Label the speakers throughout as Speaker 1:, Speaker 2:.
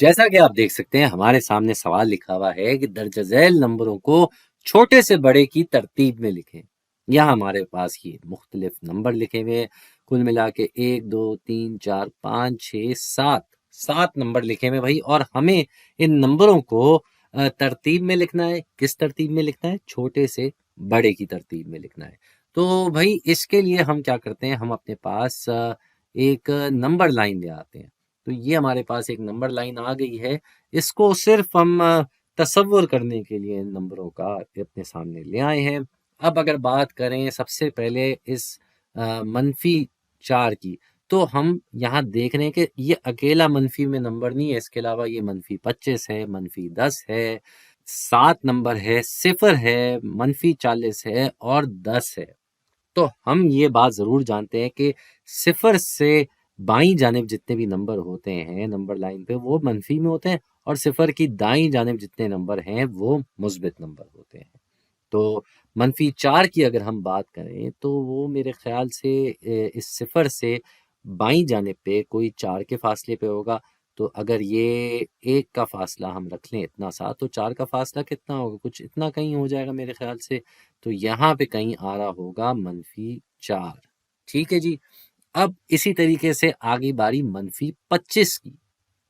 Speaker 1: जैसा कि आप देख सकते हैं हमारे सामने सवाल लिखा हुआ है कि दर्ज झैल नंबरों को छोटे से बड़े की तरतीब में लिखें। यहाँ हमारे पास ये मुख्तलिफ नंबर लिखे हुए हैं, कुल मिला के 1 2 3 4 5 6 7 7 नंबर लिखे हुए भाई। और हमें इन नंबरों को तरतीब में लिखना है। किस तरतीब में लिखना है? छोटे से बड़े की तरतीब में लिखना है। तो भाई इसके लिए हम क्या करते हैं, हम अपने पास एक नंबर लाइन ले आते हैं। तो ये हमारे पास एक नंबर लाइन आ गई है। इसको सिर्फ हम तसव्वुर करने के लिए इन नंबरों का अपने सामने ले आए हैं। अब अगर बात करें सबसे पहले इस मनफी 4 की, तो हम यहाँ देख रहे हैं कि ये अकेला मनफी में नंबर नहीं है, इसके अलावा ये मनफी 25 है, मनफी 10 है, 7 नंबर है, 0 है, मनफी 40 है और 10 है। तो हम ये बात ज़रूर जानते हैं कि 0 से बाईं जानिब जितने भी नंबर होते हैं नंबर लाइन पे, वो मनफी में होते हैं, और 0 की दाईं जानिब जितने नंबर हैं वो मुस्बित नंबर होते हैं। तो मनफी 4 की अगर हम बात करें तो वो मेरे ख्याल से इस 0 से बाईं जानिब पे कोई 4 के फासले पे होगा। तो अगर ये 1 का फासला हम रख लें इतना सा, तो 4 का फासला कितना होगा? कुछ इतना कहीं हो जाएगा मेरे ख्याल से। तो यहाँ पे कहीं आ रहा होगा मनफी 4। ठीक है जी। अब इसी तरीके से आगे बारी मनफी 25 की।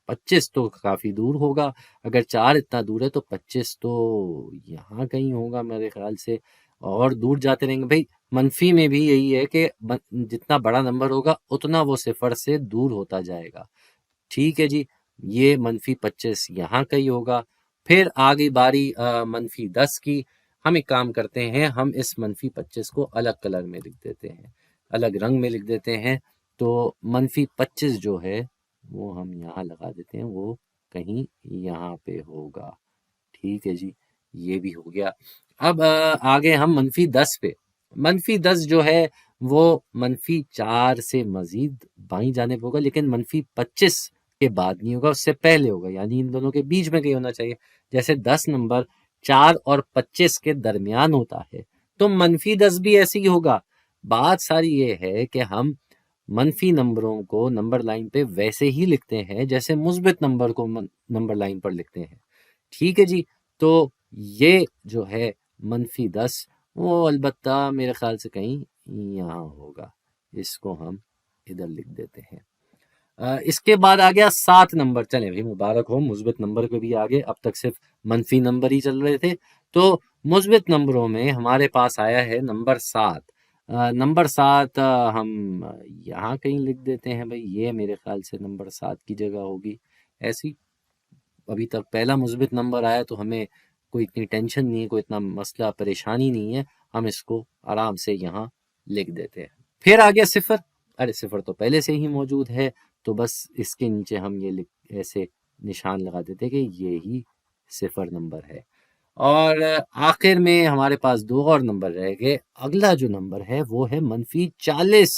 Speaker 1: 25 तो काफ़ी दूर होगा, अगर 4 इतना दूर है तो 25 तो यहाँ कहीं होगा मेरे ख्याल से, और दूर जाते रहेंगे भाई। मनफी में भी यही है कि जितना बड़ा नंबर होगा उतना वो 0 से दूर होता जाएगा। ठीक है जी, ये मनफी 25 यहाँ का ही होगा। फिर आ गई बारी मनफी 10 की। हम एक काम करते हैं, हम इस मनफी 25 को अलग कलर में लिख देते हैं, अलग रंग में लिख देते हैं। तो मनफी 25 जो है वो हम यहाँ लगा देते हैं, वो कहीं यहाँ पे होगा। ठीक है जी, ये भी हो गया। अब आगे हम मनफी 10 पे। मनफी 10 जो है वो मनफी 4 से मजीद बाईं जानिब होगा, लेकिन मनफी 25 के बाद नहीं होगा, उससे पहले होगा, यानी इन दोनों के बीच में कहीं होना चाहिए। जैसे 10 नंबर 4 और 25 के दरमियान होता है, तो मनफी 10 भी ऐसे ही होगा। बात सारी ये है कि हम मनफी नंबरों को नंबर लाइन पे वैसे ही लिखते हैं जैसे मुस्बित नंबर को नंबर लाइन पर लिखते हैं। ठीक है जी। तो ये जो है मनफी 10, वो अलबत्ता मेरे ख्याल से कहीं यहाँ होगा, इसको हम इधर लिख देते हैं। इसके बाद आ गया 7 नंबर। चलें भाई, मुबारक हो, मुस्बित नंबर पे भी आ गए। अब तक सिर्फ मनफी नंबर ही चल रहे थे। तो मुस्बित नंबरों में हमारे पास आया है नंबर 7। नंबर 7 हम यहाँ कहीं लिख देते हैं भाई, ये मेरे ख्याल से नंबर 7 की जगह होगी। ऐसी अभी तक पहला मुस्बित नंबर आया तो हमें कोई इतनी टेंशन नहीं है, कोई इतना मसला परेशानी नहीं है, हम इसको आराम से यहाँ लिख देते हैं। फिर आ गया 0। अरे 0 तो पहले से ही मौजूद है, तो बस इसके नीचे हम ये लिख ऐसे निशान लगा देते हैं कि ये ही 0 नंबर है। और आखिर में हमारे पास 2 और नंबर रह गए। अगला जो नंबर है वो है मनफी 40।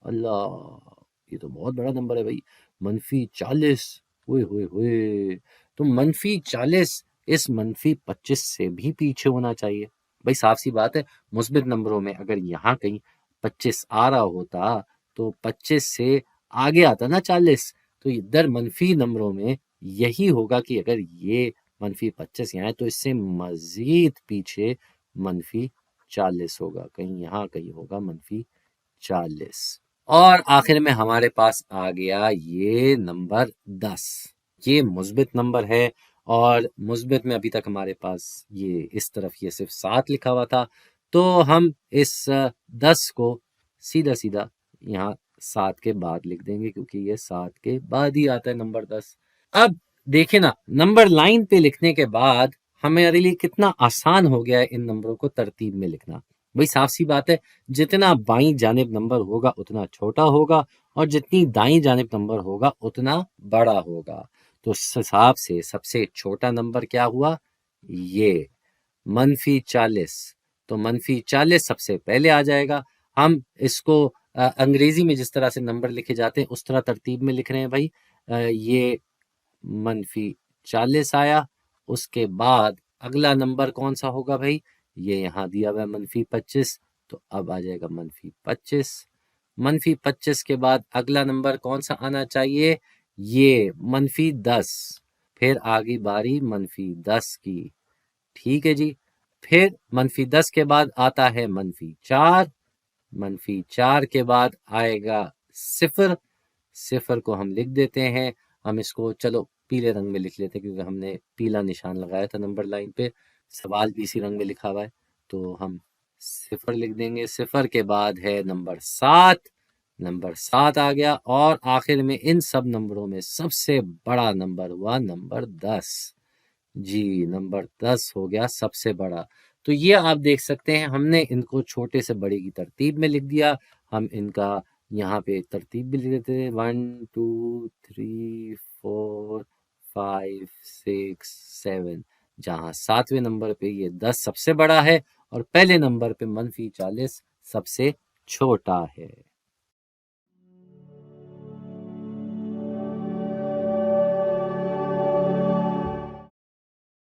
Speaker 1: अल्लाह, ये तो बहुत बड़ा नंबर है भाई, मनफी 40। हुए हुए हुए, तो मनफी 40 इस मनफी 25 से भी पीछे होना चाहिए। भाई साफ सी बात है, मुस्बित नंबरों में अगर यहाँ कहीं 25 आ रहा होता तो 25 से आगे आता ना 40, तो इधर मनफी नंबरों में यही होगा कि अगर ये मनफी 25 यहाँ है तो इससे मजीद पीछे मनफी 40 होगा, कहीं यहाँ कहीं होगा मनफी 40। और आखिर में हमारे पास आ गया ये नंबर 10। ये मुस्बित नंबर है, और मुस्बित में अभी तक हमारे पास ये इस तरफ ये सिर्फ 7 लिखा हुआ था, तो हम इस 10 को सीधा सीधा यहाँ 7 के बाद लिख देंगे, क्योंकि ये 7 के बाद ही आता है नंबर 10। अब देखिए ना, नंबर लाइन पे लिखने के बाद हमारे लिए कितना आसान हो गया है इन नंबरों को तरतीब में लिखना। भाई साफ सी बात है, जितना बाईं जानिब नंबर होगा उतना छोटा होगा, और जितनी दाईं जानिब नंबर होगा उतना बड़ा होगा। तो उस हिसाब से सबसे छोटा नंबर क्या हुआ? ये मनफी 40। तो मनफी 40 सबसे पहले आ जाएगा। हम इसको अंग्रेजी में जिस तरह से नंबर लिखे जाते हैं उस तरह तरतीब में लिख रहे हैं भाई। ये मनफी 40 आया। उसके बाद अगला नंबर कौन सा होगा भाई? ये यहाँ दिया हुआ है मनफी 25, तो अब आ जाएगा मनफी 25। मनफी 25 के बाद अगला नंबर कौन सा आना चाहिए? ये मनफी 10। پھر آگی باری -10 کی، ٹھیک ہے جی۔ پھر -10 کے بعد آتا ہے -4، -4 کے بعد آئے گا 0، 0 کو ہم لکھ دیتے ہیں، ہم اس کو چلو پیلے رنگ میں لکھ لیتے ہیں کیونکہ ہم نے پیلا نشان لگایا تھا نمبر لائن پہ، سوال بھی اسی رنگ میں لکھا ہوا ہے تو ہم 0 لکھ دیں گے۔ 0 کے بعد ہے نمبر 7، نمبر 7 آ گیا، اور آخر میں ان سب نمبروں میں سب سے بڑا نمبر ہوا نمبر 10، جی نمبر 10 ہو گیا سب سے بڑا۔ تو یہ آپ دیکھ سکتے ہیں ہم نے ان کو چھوٹے سے بڑے کی ترتیب میں لکھ دیا، ہم ان کا یہاں پہ ترتیب بھی لکھ دیتے ہیں 1 2 3 4 5 6 7، جہاں 7ویں نمبر پہ یہ 10 سب سے بڑا ہے اور پہلے نمبر پہ -40 سب سے چھوٹا ہے۔